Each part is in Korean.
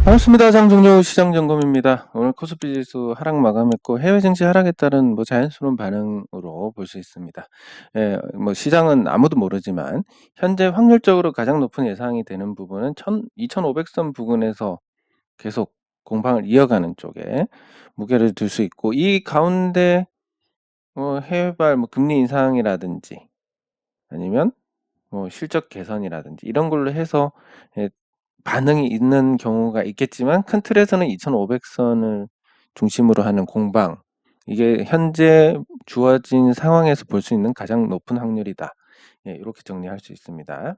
반갑습니다. 장종료 시장점검입니다. 오늘 코스피 지수 하락 마감했고 해외 증시 하락에 따른 자연스러운 반응으로 볼 수 있습니다. 시장은 아무도 모르지만 현재 확률적으로 가장 높은 예상이 되는 부분은 2,500선 부근에서 계속 공방을 이어가는 쪽에 무게를 둘 수 있고, 이 가운데 해외발 금리 인상이라든지 아니면 실적 개선이라든지 이런 걸로 해서 반응이 있는 경우가 있겠지만, 큰 틀에서는 2,500선을 중심으로 하는 공방, 이게 현재 주어진 상황에서 볼 수 있는 가장 높은 확률이다. 이렇게 정리할 수 있습니다.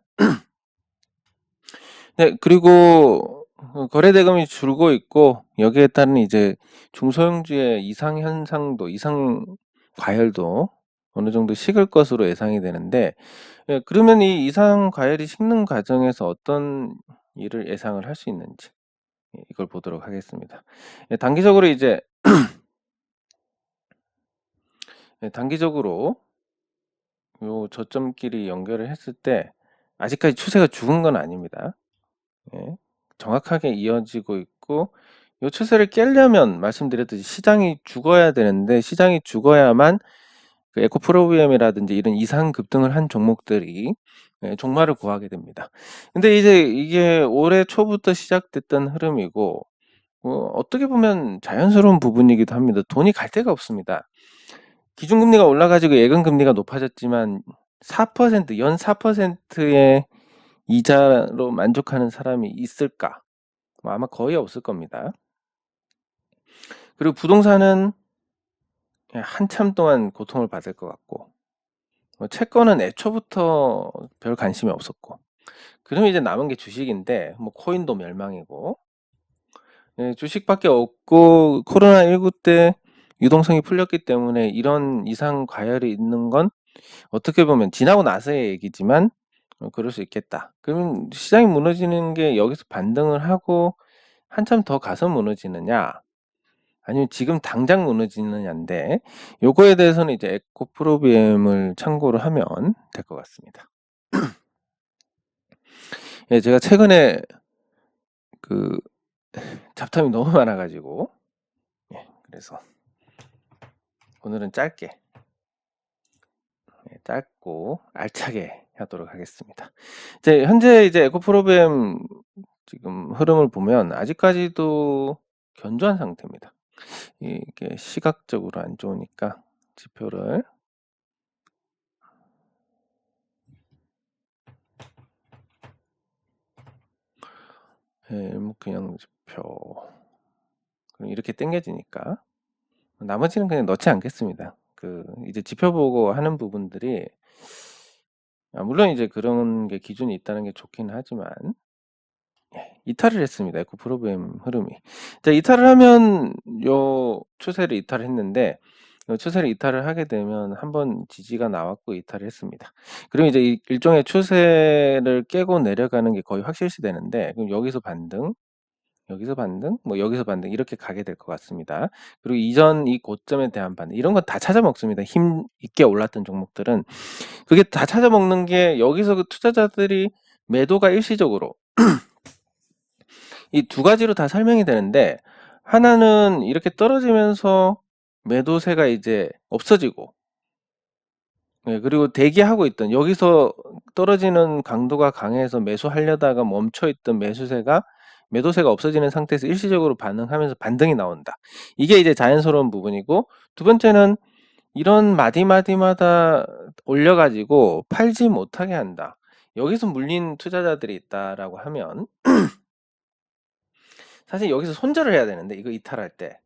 네, 그리고 거래 대금이 줄고 있고, 여기에 따른 이제 중소형주의 이상 현상도, 이상 과열도 어느 정도 식을 것으로 예상이 되는데, 그러면 이 이상 과열이 식는 과정에서 어떤 일을 예상을 할 수 있는지, 이걸 보도록 하겠습니다. 단기적으로 이제 단기적으로 요 저점끼리 연결을 했을 때 아직까지 추세가 죽은 건 아닙니다. 정확하게 이어지고 있고, 요 추세를 깨려면 말씀드렸듯이 시장이 죽어야 되는데, 시장이 죽어야만 그 에코프로비엠이라든지 이런 이상 급등을 한 종목들이 종말을 구하게 됩니다. 근데 이제 이게 올해 초부터 시작됐던 흐름이고, 어떻게 보면 자연스러운 부분이기도 합니다. 돈이 갈 데가 없습니다. 기준금리가 올라가지고 예금금리가 높아졌지만 4%, 연 4%의 이자로 만족하는 사람이 있을까? 아마 거의 없을 겁니다. 그리고 부동산은 한참 동안 고통을 받을 것 같고, 채권은 애초부터 별 관심이 없었고, 그러면 이제 남은 게 주식인데, 코인도 멸망이고, 주식밖에 없고, 코로나19 때 유동성이 풀렸기 때문에 이런 이상 과열이 있는 건 어떻게 보면 지나고 나서의 얘기지만 그럴 수 있겠다. 그러면 시장이 무너지는 게 여기서 반등을 하고 한참 더 가서 무너지느냐, 아니면 지금 당장 무너지느냐인데, 요거에 대해서는 이제 에코프로비엠을 참고로 하면 될 것 같습니다. 제가 최근에 그 잡담이 너무 많아가지고, 그래서 오늘은 짧고 알차게 하도록 하겠습니다. 현재 이제 에코프로비엠 지금 흐름을 보면 아직까지도 견조한 상태입니다. 이게 시각적으로 안 좋으니까 지표를 일목균형 지표, 그럼 이렇게 당겨지니까 나머지는 그냥 넣지 않겠습니다. 이제 지표 보고 하는 부분들이, 물론 이제 그런 게 기준이 있다는 게 좋긴 하지만, 이탈을 했습니다. 에코프로비엠 흐름이. 이탈을 하면 요 추세를 이탈했는데, 요 추세를 이탈을 하게 되면 한번 지지가 나왔고 이탈을 했습니다. 그리고 이제 일종의 추세를 깨고 내려가는 게 거의 확실시 되는데, 그럼 여기서 반등, 여기서 반등, 여기서 반등, 이렇게 가게 될 것 같습니다. 그리고 이전 이 고점에 대한 반등, 이런 건 다 찾아먹습니다. 힘 있게 올랐던 종목들은 그게 다 찾아먹는 게, 여기서 그 투자자들이 매도가 일시적으로 이 두 가지로 다 설명이 되는데, 하나는 이렇게 떨어지면서 매도세가 이제 없어지고, 그리고 대기하고 있던, 여기서 떨어지는 강도가 강해서 매수하려다가 멈춰있던 매도세가 없어지는 상태에서 일시적으로 반응하면서 반등이 나온다. 이게 이제 자연스러운 부분이고, 두 번째는 이런 마디마디마다 올려가지고 팔지 못하게 한다. 여기서 물린 투자자들이 있다라고 하면, 사실 여기서 손절을 해야 되는데, 이거 이탈할 때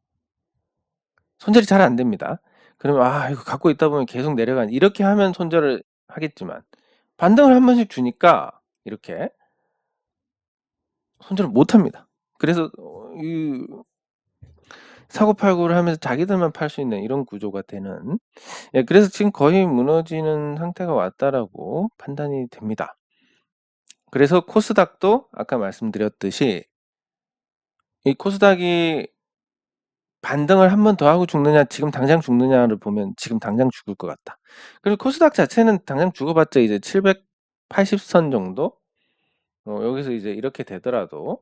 손절이 잘 안 됩니다. 그러면 이거 갖고 있다 보면 계속 내려가는, 이렇게 하면 손절을 하겠지만, 반등을 한 번씩 주니까 이렇게 손절을 못 합니다. 그래서 이 사고팔고를 하면서 자기들만 팔 수 있는 이런 구조가 되는, 그래서 지금 거의 무너지는 상태가 왔다라고 판단이 됩니다. 그래서 코스닥도 아까 말씀드렸듯이, 이 코스닥이 반등을 한 번 더 하고 죽느냐, 지금 당장 죽느냐를 보면 지금 당장 죽을 것 같다. 그리고 코스닥 자체는 당장 죽어봤자 이제 780선 정도? 여기서 이제 이렇게 되더라도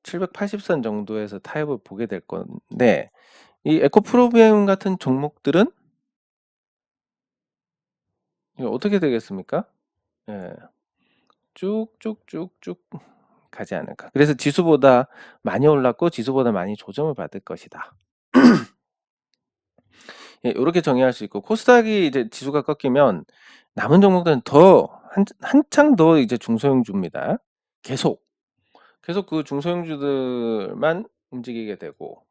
780선 정도에서 타협을 보게 될 건데, 이 에코프로비움 같은 종목들은 이거 어떻게 되겠습니까? 예, 쭉쭉쭉쭉 가지 않을까. 그래서 지수보다 많이 올랐고 지수보다 많이 조정을 받을 것이다. 예, 이렇게 정의할 수 있고, 코스닥이 이제 지수가 꺾이면 남은 종목들은 한창 더 이제 중소형주입니다. 계속 그 중소형주들만 움직이게 되고,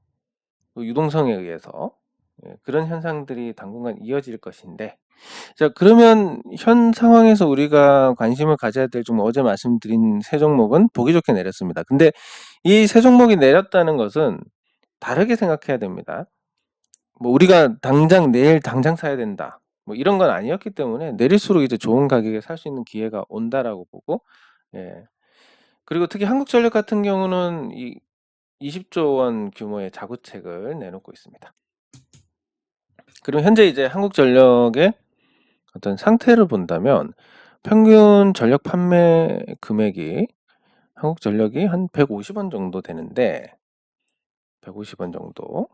유동성에 의해서 그런 현상들이 당분간 이어질 것인데, 자, 그러면 현 상황에서 우리가 관심을 가져야 될 종목, 어제 말씀드린 세 종목은 보기 좋게 내렸습니다. 근데 이 세 종목이 내렸다는 것은 다르게 생각해야 됩니다. 뭐 우리가 내일 당장 사야 된다, 뭐 이런 건 아니었기 때문에 내릴수록 이제 좋은 가격에 살 수 있는 기회가 온다라고 보고, 예. 그리고 특히 한국전력 같은 경우는 이 20조 원 규모의 자구책을 내놓고 있습니다. 그리고 현재 이제 한국전력의 어떤 상태를 본다면 평균 전력 판매 금액이 한국전력이 한 150원 정도 되는데, 150원 정도.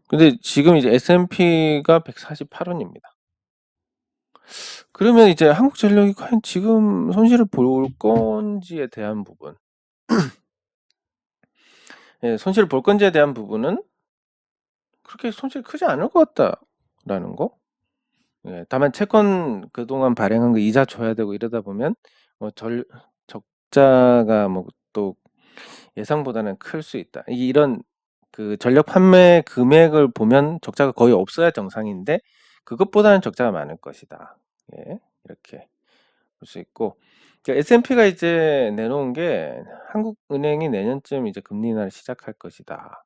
근데 지금 이제 S&P가 148원입니다. 그러면 이제 한국전력이 과연 지금 손실을 볼 건지에 대한 부분, 예, 손실을 볼 건지에 대한 부분은 그렇게 손실이 크지 않을 것 같다라는 거. 예, 다만 채권 그동안 발행한 거 이자 줘야 되고 이러다 보면 뭐 적자가 뭐 또 예상보다는 클 수 있다. 이런 그 전력 판매 금액을 보면 적자가 거의 없어야 정상인데 그것보다는 적자가 많을 것이다. 예, 이렇게 볼 수 있고, S&P가 이제 내놓은 게 한국은행이 내년쯤 이제 금리 인하를 시작할 것이다.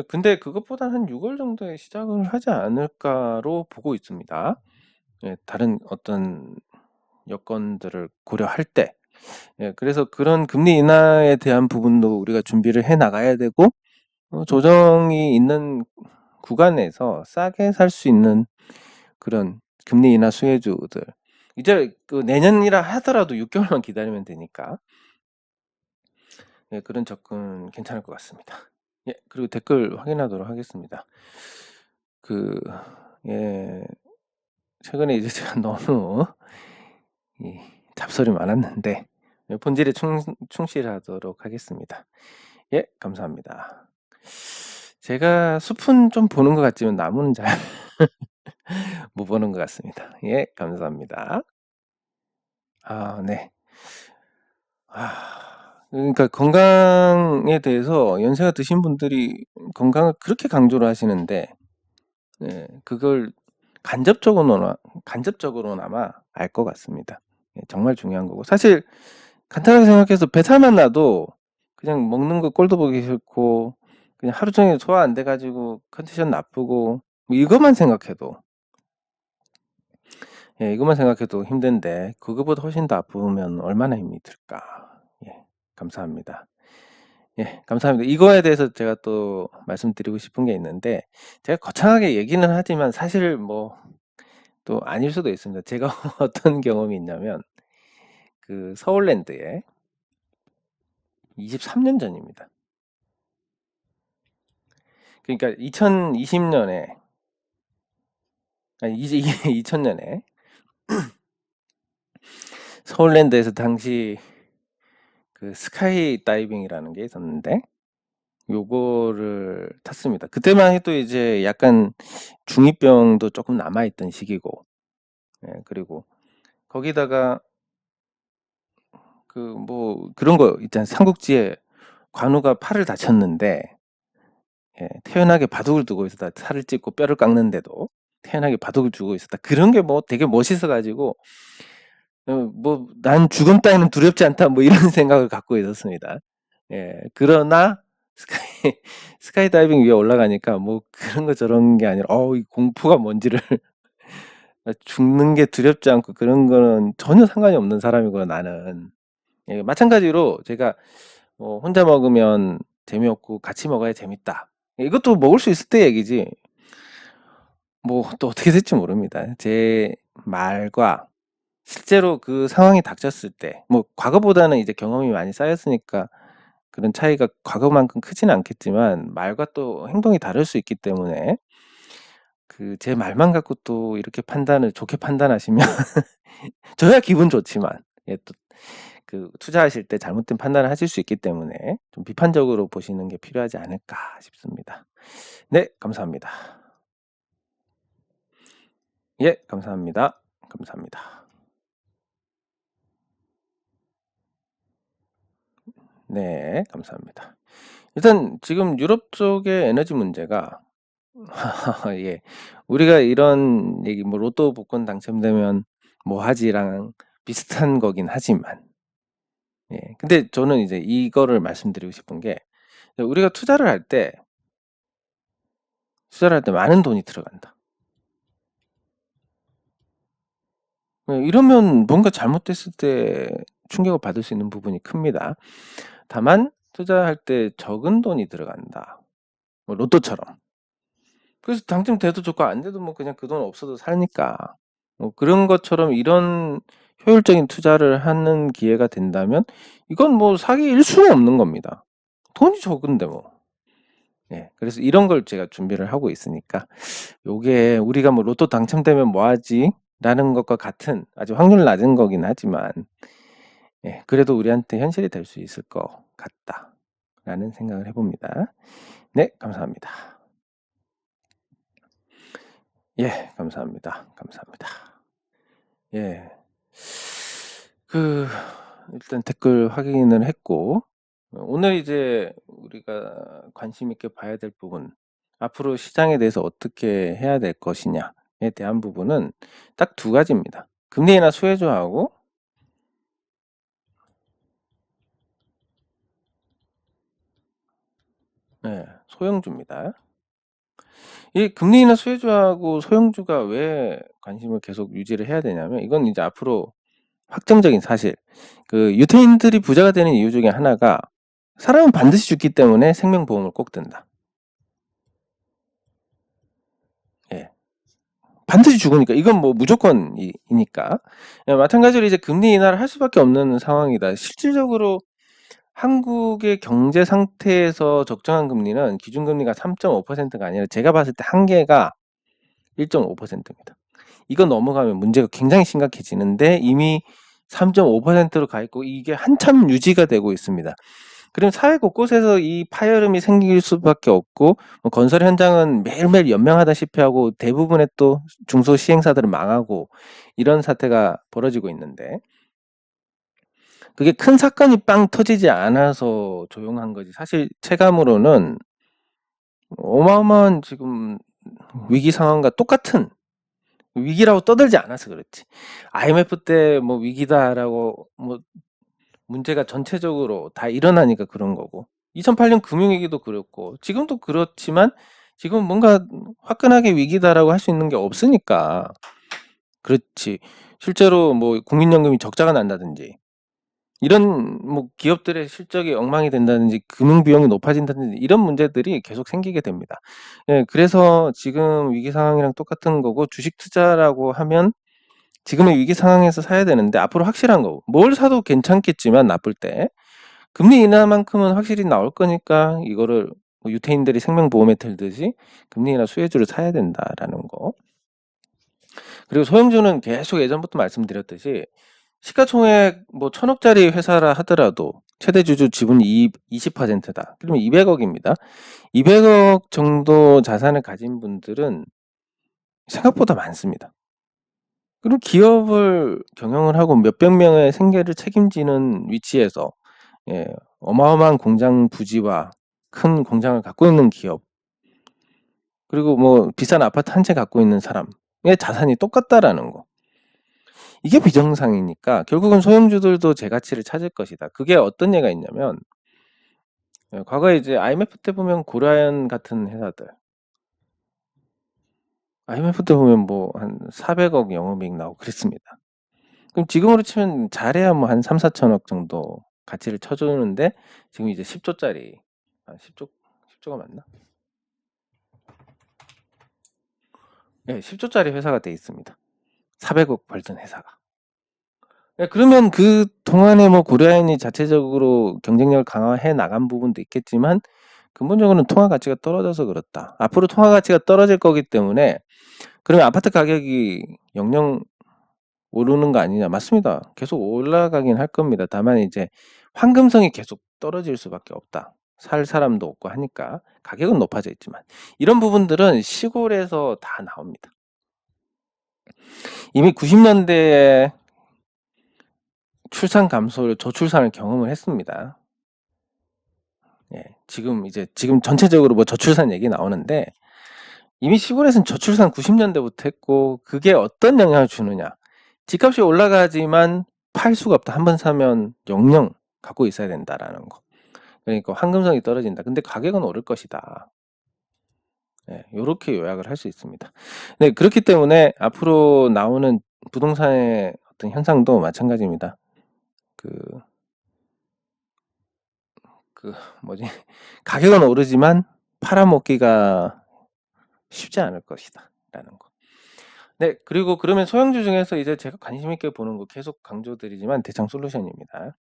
근데 그것보다는 한 6월 정도에 시작을 하지 않을까로 보고 있습니다. 예, 다른 어떤 여건들을 고려할 때. 예, 그래서 그런 금리 인하에 대한 부분도 우리가 준비를 해 나가야 되고, 조정이 있는 구간에서 싸게 살 수 있는 그런 금리 인하 수혜주들, 이제 그 내년이라 하더라도 6개월만 기다리면 되니까, 예, 그런 접근 괜찮을 것 같습니다. 예, 그리고 댓글 확인하도록 하겠습니다. 예, 최근에 이제 제가 너무 잡설이 많았는데 본질에 충실하도록 하겠습니다. 예, 감사합니다. 제가 숲은 좀 보는 것 같지만 나무는 잘 못 보는 것 같습니다. 예, 감사합니다. 네. 그러니까 건강에 대해서 연세가 드신 분들이 건강을 그렇게 강조를 하시는데, 예, 그걸 간접적으로나마 알 것 같습니다. 예, 정말 중요한 거고, 사실 간단하게 생각해서 배탈만 나도 그냥 먹는 거 꼴도 보기 싫고 그냥 하루 종일 소화 안 돼가지고 컨디션 나쁘고, 뭐 이것만 생각해도, 예, 이것만 생각해도 힘든데 그거보다 훨씬 더 아프면 얼마나 힘이 들까. 예, 감사합니다. 예, 감사합니다. 이거에 대해서 제가 또 말씀드리고 싶은 게 있는데, 제가 거창하게 얘기는 하지만 사실 뭐 또 아닐 수도 있습니다. 제가 어떤 경험이 있냐면, 그 서울랜드에 23년 전입니다. 그러니까 2020년에, 아니 이제 2000년에 서울랜드에서 당시 그 스카이 다이빙이라는 게 있었는데 요거를 탔습니다. 그때만 해도 이제 약간 중이병도 조금 남아있던 시기고, 예, 그리고 거기다가 그 뭐 그런 거 있잖아요. 삼국지에 관우가 팔을 다쳤는데, 예, 태연하게 바둑을 두고 있었다. 살을 찢고 뼈를 깎는데도 태연하게 바둑을 두고 있었다. 그런 게 뭐 되게 멋있어 가지고, 뭐 '난 죽음 따위는 두렵지 않다.' 뭐 이런 생각을 갖고 있었습니다. 예. 그러나 스카이 스카이 다이빙 위에 올라가니까 뭐 그런 거 저런 게 아니라 이 공포가 뭔지를 죽는 게 두렵지 않고 그런 거는 전혀 상관이 없는 사람이구나 나는. 예, 마찬가지로 제가 혼자 먹으면 재미없고 같이 먹어야 재밌다. 이것도 먹을 수 있을 때 얘기지. 뭐 또 어떻게 될지 모릅니다. 제 말과 실제로 그 상황이 닥쳤을 때, 뭐 과거보다는 이제 경험이 많이 쌓였으니까 그런 차이가 과거만큼 크지는 않겠지만 말과 또 행동이 다를 수 있기 때문에 그 제 말만 갖고 또 이렇게 판단을 좋게 판단하시면 저야 기분 좋지만 예, 또 그 투자하실 때 잘못된 판단을 하실 수 있기 때문에 좀 비판적으로 보시는 게 필요하지 않을까 싶습니다. 네, 감사합니다. 예, 감사합니다. 감사합니다. 네, 감사합니다. 일단 지금 유럽 쪽의 에너지 문제가 예. 우리가 이런 얘기 뭐 로또 복권 당첨되면 뭐 하지랑 비슷한 거긴 하지만 예. 근데 저는 이제 이거를 말씀드리고 싶은 게 우리가 투자를 할 때 많은 돈이 들어간다. 예, 이러면 뭔가 잘못됐을 때 충격을 받을 수 있는 부분이 큽니다. 다만 투자할 때 적은 돈이 들어간다. 뭐 로또처럼. 그래서 당첨돼도 좋고 안 돼도 뭐 그냥 그 돈 없어도 사니까. 뭐 그런 것처럼 이런 효율적인 투자를 하는 기회가 된다면 이건 뭐 사기일 수는 없는 겁니다. 돈이 적은데 뭐. 예. 그래서 이런 걸 제가 준비를 하고 있으니까 요게 우리가 뭐 '로또 당첨되면 뭐 하지?' 라는 것과 같은 아주 확률 낮은 거긴 하지만 예, 그래도 우리한테 현실이 될 수 있을 것 같다라는 생각을 해 봅니다. 네, 감사합니다. 예, 감사합니다. 감사합니다. 예. 그 일단 댓글 확인을 했고 오늘 이제 우리가 관심 있게 봐야 될 부분, 앞으로 시장에 대해서 어떻게 해야 될 것이냐에 대한 부분은 딱 두 가지입니다. 금리 인하 수혜주하고 예, 소형주입니다. 이 금리 인하 수혜주하고 소형주가 왜 관심을 계속 유지를 해야 되냐면 이건 이제 앞으로 확정적인 사실. 그 유태인들이 부자가 되는 이유 중에 하나가 사람은 반드시 죽기 때문에 생명보험을 꼭 든다. 예. 반드시 죽으니까 이건 뭐 무조건이니까. 예, 마찬가지로 이제 금리 인하를 할 수밖에 없는 상황이다. 실질적으로 한국의 경제 상태에서 적정한 금리는 기준금리가 3.5%가 아니라 제가 봤을 때 한계가 1.5%입니다. 이거 넘어가면 문제가 굉장히 심각해지는데 이미 3.5%로 가 있고 이게 한참 유지가 되고 있습니다. 그럼 사회 곳곳에서 이 파열음이 생길 수밖에 없고 뭐 건설 현장은 매일매일 연명하다시피 하고 대부분의 또 중소 시행사들은 망하고 이런 사태가 벌어지고 있는데 그게 큰 사건이 빵 터지지 않아서 조용한 거지 사실 체감으로는 어마어마한 지금 위기 상황과 똑같은 위기라고 떠들지 않아서 그렇지. IMF 때 뭐 위기다라고 뭐 문제가 전체적으로 다 일어나니까 그런 거고 2008년 금융위기도 그렇고 지금도 그렇지만 지금 뭔가 화끈하게 위기다라고 할 수 있는 게 없으니까 그렇지. 실제로 뭐 국민연금이 적자가 난다든지 이런 뭐 기업들의 실적이 엉망이 된다든지 금융 비용이 높아진다든지 이런 문제들이 계속 생기게 됩니다. 예, 그래서 지금 위기 상황이랑 똑같은 거고 주식 투자라고 하면 지금의 위기 상황에서 사야 되는데 앞으로 확실한 거 뭘 사도 괜찮겠지만 나쁠 때 금리 인하만큼은 확실히 나올 거니까 이거를 뭐 유태인들이 생명보험에 들듯이 금리 인하 수혜주를 사야 된다라는 거. 그리고 소형주는 계속 예전부터 말씀드렸듯이 시가총액 뭐 1,000억짜리 회사라 하더라도 최대 주주 지분이 20%다. 그러면 200억입니다. 200억 정도 자산을 가진 분들은 생각보다 많습니다. 그리고 기업을 경영을 하고 몇백 명의 생계를 책임지는 위치에서 예, 어마어마한 공장 부지와 큰 공장을 갖고 있는 기업 그리고 뭐 비싼 아파트 한 채 갖고 있는 사람의 자산이 똑같다라는 거. 이게 비정상이니까 결국은 소형주들도 제 가치를 찾을 것이다. 그게 어떤 예가 있냐면 예, 과거에 이제 IMF 때 보면 고라연 같은 회사들 IMF 때 보면 뭐 한 400억 영업이익 나오고 그랬습니다. 그럼 지금으로 치면 잘해야 뭐 한 3,4천억 정도 가치를 쳐주는데 지금 이제 10조짜리 10조가 맞나? 예, 10조짜리 회사가 돼 있습니다. 400억 벌던 회사가. 예, 그러면 그 동안에 뭐 고려아연이 자체적으로 경쟁력을 강화해 나간 부분도 있겠지만 근본적으로는 통화 가치가 떨어져서 그렇다. 앞으로 통화 가치가 떨어질 거기 때문에 그러면 아파트 가격이 영영 오르는 거 아니냐? 맞습니다. 계속 올라가긴 할 겁니다. 다만 이제 황금성이 계속 떨어질 수밖에 없다. 살 사람도 없고 하니까 가격은 높아져 있지만 이런 부분들은 시골에서 다 나옵니다. 이미 90년대에 출산 감소를 저출산을 경험을 했습니다. 예, 지금 전체적으로 뭐 저출산 얘기 나오는데 이미 시골에서는 저출산 90년대부터 했고 그게 어떤 영향을 주느냐? 집값이 올라가지만 팔 수가 없다. 한 번 사면 영영 갖고 있어야 된다라는 거. 그러니까 황금성이 떨어진다. 근데 가격은 오를 것이다. 예, 요렇게 요약을 할 수 있습니다. 네, 그렇기 때문에 앞으로 나오는 부동산의 어떤 현상도 마찬가지입니다. 그 뭐지? 가격은 오르지만 팔아먹기가 쉽지 않을 것이다. 라는 거. 네, 그리고 그러면 소형주 중에서 이제 제가 관심 있게 보는 거 계속 강조드리지만 대창 솔루션입니다.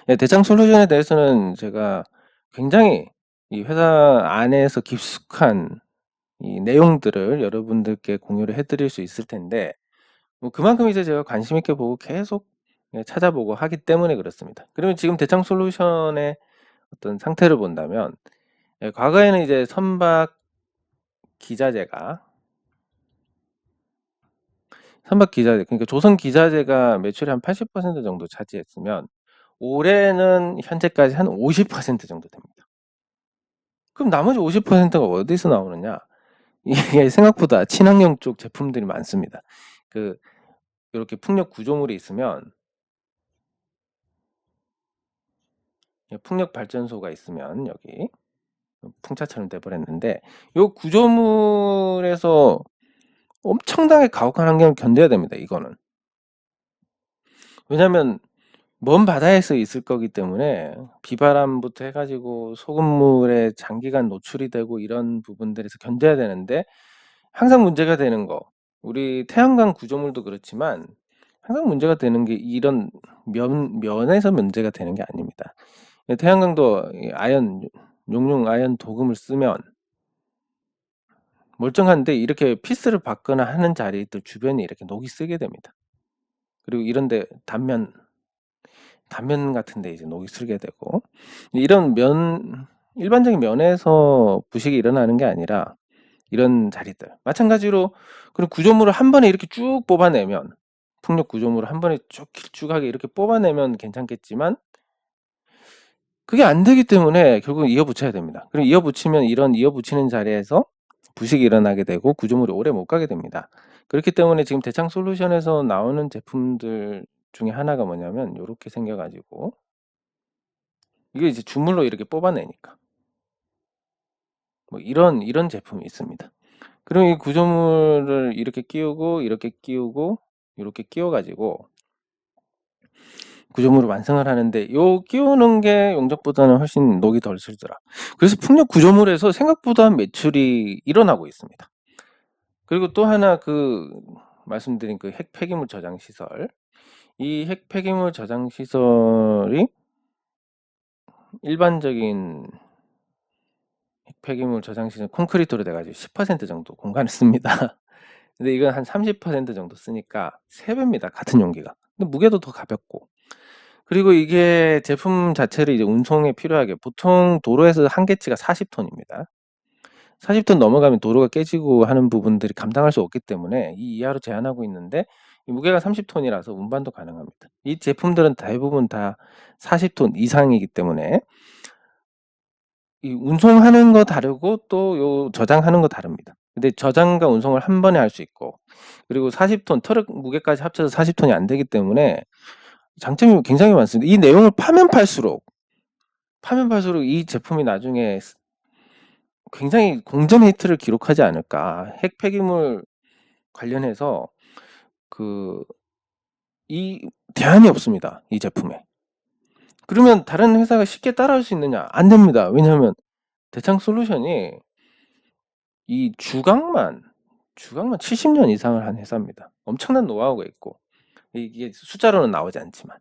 네, 대창 솔루션에 대해서는 제가 굉장히 이 회사 안에서 깊숙한 이 내용들을 여러분들께 공유를 해드릴 수 있을 텐데 뭐 그만큼 이제 제가 관심 있게 보고 계속 찾아보고 하기 때문에 그렇습니다. 그러면 지금 대창 솔루션의 어떤 상태를 본다면 과거에는 이제 선박 기자재가 그러니까 조선 기자재가 매출의 한 80% 정도 차지했으면 올해는 현재까지 한 50% 정도 됩니다. 그럼 나머지 50%가 어디서 나오느냐? 이게 생각보다 친환경 쪽 제품들이 많습니다. 이렇게 풍력 구조물이 있으면 풍력 발전소가 있으면 여기 풍차처럼 돼버렸는데 이 구조물에서 엄청나게 가혹한 환경을 견뎌야 됩니다. 이거는 왜냐하면 먼 바다에서 있을 거기 때문에 비바람부터 해가지고 소금물에 장기간 노출이 되고 이런 부분들에서 견뎌야 되는데 항상 문제가 되는 거 우리 태양광 구조물도 그렇지만 항상 문제가 되는 게 이런 면에서 문제가 되는 게 아닙니다. 태양광도 용융 아연 도금을 쓰면 멀쩡한데 이렇게 피스를 받거나 하는 자리들 주변에 이렇게 녹이 쓰게 됩니다. 그리고 이런데 단면 같은데 이제 녹이 슬게 되고 이런 일반적인 면에서 부식이 일어나는 게 아니라 이런 자리들 마찬가지로 그리고 구조물을 한 번에 이렇게 쭉 뽑아내면 풍력 구조물을 한 번에 쭉 길쭉하게 이렇게 뽑아내면 괜찮겠지만 그게 안 되기 때문에 결국은 이어붙여야 됩니다. 그리고 이어붙이면 이런 이어붙이는 자리에서 부식이 일어나게 되고 구조물이 오래 못 가게 됩니다. 그렇기 때문에 지금 대창 솔루션에서 나오는 제품들 중에 하나가 뭐냐면 이렇게 생겨가지고 이게 이제 주물로 이렇게 뽑아내니까 뭐 이런 제품이 있습니다. 그럼 이 구조물을 이렇게 끼우고 이렇게 끼우고 이렇게 끼워가지고 구조물을 완성을 하는데 요 끼우는 게 용접보다는 훨씬 녹이 덜 슬더라. 그래서 풍력 구조물에서 생각보다 매출이 일어나고 있습니다. 그리고 또 하나 말씀드린 핵 폐기물 저장 시설 이 핵 폐기물 저장 시설이 일반적인 핵 폐기물 저장 시설 콘크리트로 돼가지고 10% 정도 공간을 씁니다. 근데 이건 한 30% 정도 쓰니까 3배입니다. 같은 용기가. 근데 무게도 더 가볍고. 그리고 이게 제품 자체를 이제 운송에 필요하게 보통 도로에서 한계치가 40톤입니다. 40톤 넘어가면 도로가 깨지고 하는 부분들이 감당할 수 없기 때문에 이 이하로 제한하고 있는데 이 무게가 30톤이라서 운반도 가능합니다. 이 제품들은 대부분 다 40톤 이상이기 때문에 이 운송하는 거 다르고 또 요 저장하는 거 다릅니다. 근데 저장과 운송을 한 번에 할 수 있고 그리고 40톤 트럭 무게까지 합쳐서 40톤이 안 되기 때문에 장점이 굉장히 많습니다. 이 내용을 파면 팔수록 이 제품이 나중에 굉장히 공정 히트를 기록하지 않을까. 핵 폐기물 관련해서 이 대안이 없습니다. 이 제품에. 그러면 다른 회사가 쉽게 따라할 수 있느냐? 안 됩니다. 왜냐하면 대창 솔루션이 이 주강만 70년 이상을 한 회사입니다. 엄청난 노하우가 있고 이게 숫자로는 나오지 않지만.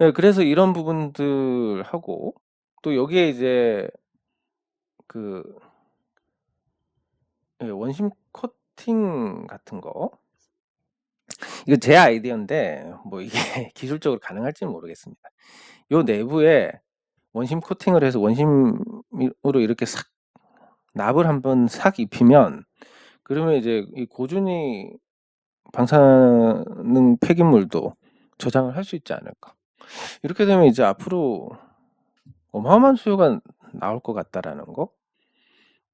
예, 그래서 이런 부분들하고 또 여기에 이제 그 예, 원심 코팅 같은 거. 이거 제 아이디어인데 뭐 이게 기술적으로 가능할지는 모르겠습니다. 요 내부에 원심 코팅을 해서 원심으로 이렇게 싹 납을 한번 싹 입히면 그러면 이제 이 고준위 방사능 폐기물도 저장을 할 수 있지 않을까. 이렇게 되면 이제 앞으로 어마어마한 수요가 나올 것 같다라는 거.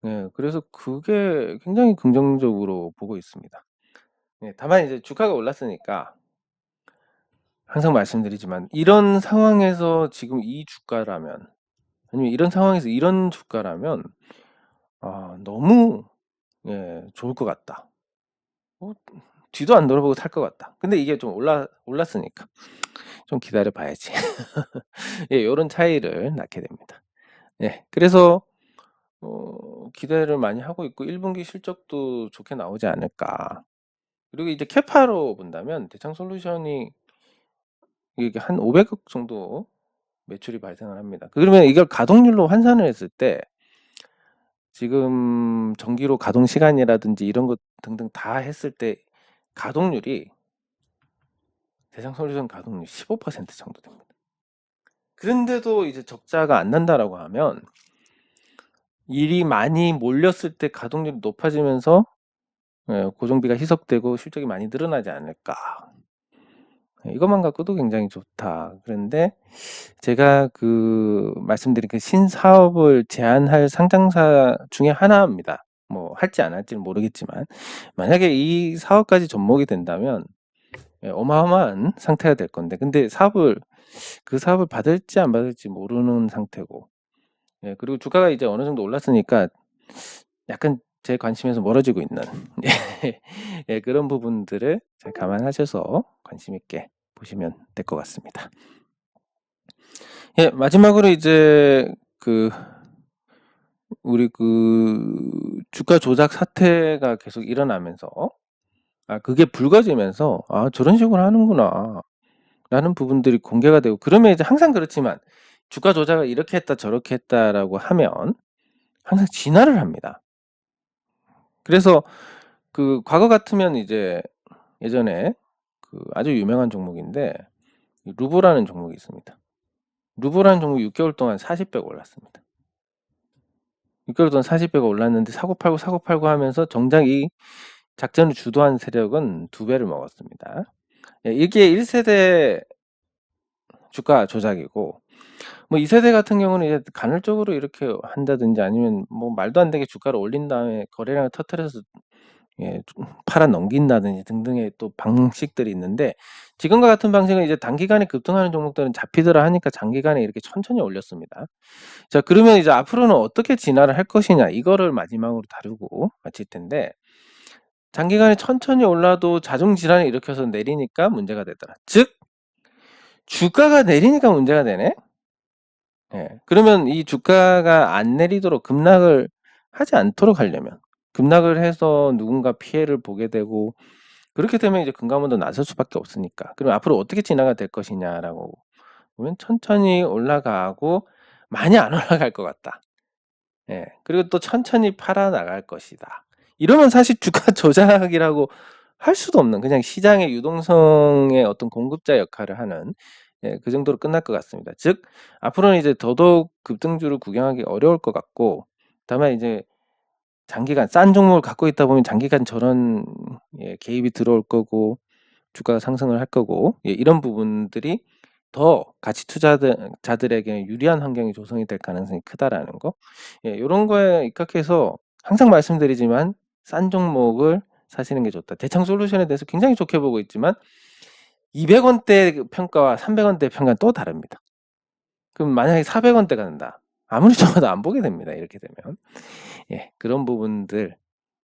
예, 그래서 그게 굉장히 긍정적으로 보고 있습니다. 예, 다만 이제 주가가 올랐으니까 항상 말씀드리지만 이런 상황에서 지금 이 주가라면 아니면 이런 상황에서 이런 주가라면 너무 예, 좋을 것 같다. 뒤도 안 돌아보고 살 것 같다. 근데 이게 좀 올랐으니까 좀 기다려 봐야지. 예, 요런 차이를 낳게 됩니다. 예, 그래서 기대를 많이 하고 있고 1분기 실적도 좋게 나오지 않을까. 그리고 이제 캐파로 본다면 대창솔루션이 이게 한 500억 정도 매출이 발생을 합니다. 그러면 이걸 가동률로 환산을 했을 때 지금 전기로 가동 시간이라든지 이런 것 등등 다 했을 때 가동률이 대창솔루션 가동률 15% 정도 됩니다. 그런데도 이제 적자가 안 난다라고 하면 일이 많이 몰렸을 때 가동률이 높아지면서 고정비가 희석되고 실적이 많이 늘어나지 않을까. 이것만 갖고도 굉장히 좋다. 그런데 제가 말씀드린 그 신사업을 제안할 상장사 중에 하나입니다. 뭐 할지 안 할지는 모르겠지만 만약에 이 사업까지 접목이 된다면 어마어마한 상태가 될 건데 근데 그 사업을 받을지 안 받을지 모르는 상태고 그리고 주가가 이제 어느 정도 올랐으니까 약간 제 관심에서 멀어지고 있는 예, 그런 부분들을 잘 감안하셔서 관심 있게 보시면 될 것 같습니다. 예, 마지막으로 이제 우리 주가 조작 사태가 계속 일어나면서 그게 불거지면서 저런 식으로 하는구나 라는 부분들이 공개가 되고 그러면 이제 항상 그렇지만 주가 조작을 이렇게 했다 저렇게 했다라고 하면 항상 진화를 합니다. 그래서 과거 같으면 이제 예전에 아주 유명한 종목인데 루보라는 종목이 있습니다. 루보라는 종목이 6개월 동안 40배가 올랐습니다. 6개월 동안 40배가 올랐는데 사고 팔고 하면서 정작 이 작전을 주도한 세력은 2배를 먹었습니다. 이게 1세대 주가 조작이고 뭐 2세대 같은 경우는 이제 간헐적으로 이렇게 한다든지 아니면 뭐 말도 안 되게 주가를 올린 다음에 거래량을 터뜨려서 팔아 넘긴다든지 등등의 또 방식들이 있는데 지금과 같은 방식은 이제 단기간에 급등하는 종목들은 잡히더라 하니까 장기간에 이렇게 천천히 올렸습니다. 자, 그러면 이제 앞으로는 어떻게 진화를 할 것이냐 이거를 마지막으로 다루고 마칠 텐데 장기간에 천천히 올라도 자중 질환을 일으켜서 내리니까 문제가 되더라. 즉 주가가 내리니까 문제가 되네. 그러면 이 주가가 안 내리도록 급락을 하지 않도록 하려면 급락을 해서 누군가 피해를 보게 되고 그렇게 되면 이제 금감원도 나설 수밖에 없으니까. 그럼 앞으로 어떻게 진화가 될 것이냐라고 보면 천천히 올라가고 많이 안 올라갈 것 같다. 그리고 또 천천히 팔아 나갈 것이다. 이러면 사실 주가 조작이라고 할 수도 없는 그냥 시장의 유동성의 어떤 공급자 역할을 하는 그 정도로 끝날 것 같습니다. 즉 앞으로는 이제 더더욱 급등주를 구경하기 어려울 것 같고 다만 이제 장기간 싼 종목을 갖고 있다 보면 장기간 저런 개입이 들어올 거고 주가가 상승을 할 거고 이런 부분들이 더 가치 투자자들에게 유리한 환경이 조성이 될 가능성이 크다라는 거. 요런 거에 입각해서 항상 말씀드리지만 싼 종목을 사시는 게 좋다. 대창솔루션에 대해서 굉장히 좋게 보고 있지만 200원대 평가와 300원대 평가는 또 다릅니다. 그럼 만약에 400원대가 된다. 아무리 좋아도 안 보게 됩니다. 이렇게 되면. 그런 부분들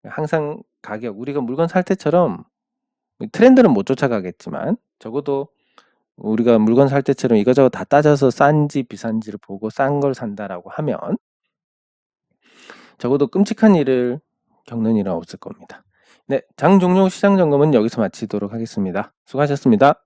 항상 가격 우리가 물건 살 때처럼 트렌드는 못 쫓아가겠지만 적어도 우리가 물건 살 때처럼 이거저거 다 따져서 싼지 비싼지를 보고 싼 걸 산다라고 하면 적어도 끔찍한 일을 겪는 일은 없을 겁니다. 네, 장 종료 시장 점검은 여기서 마치도록 하겠습니다. 수고하셨습니다.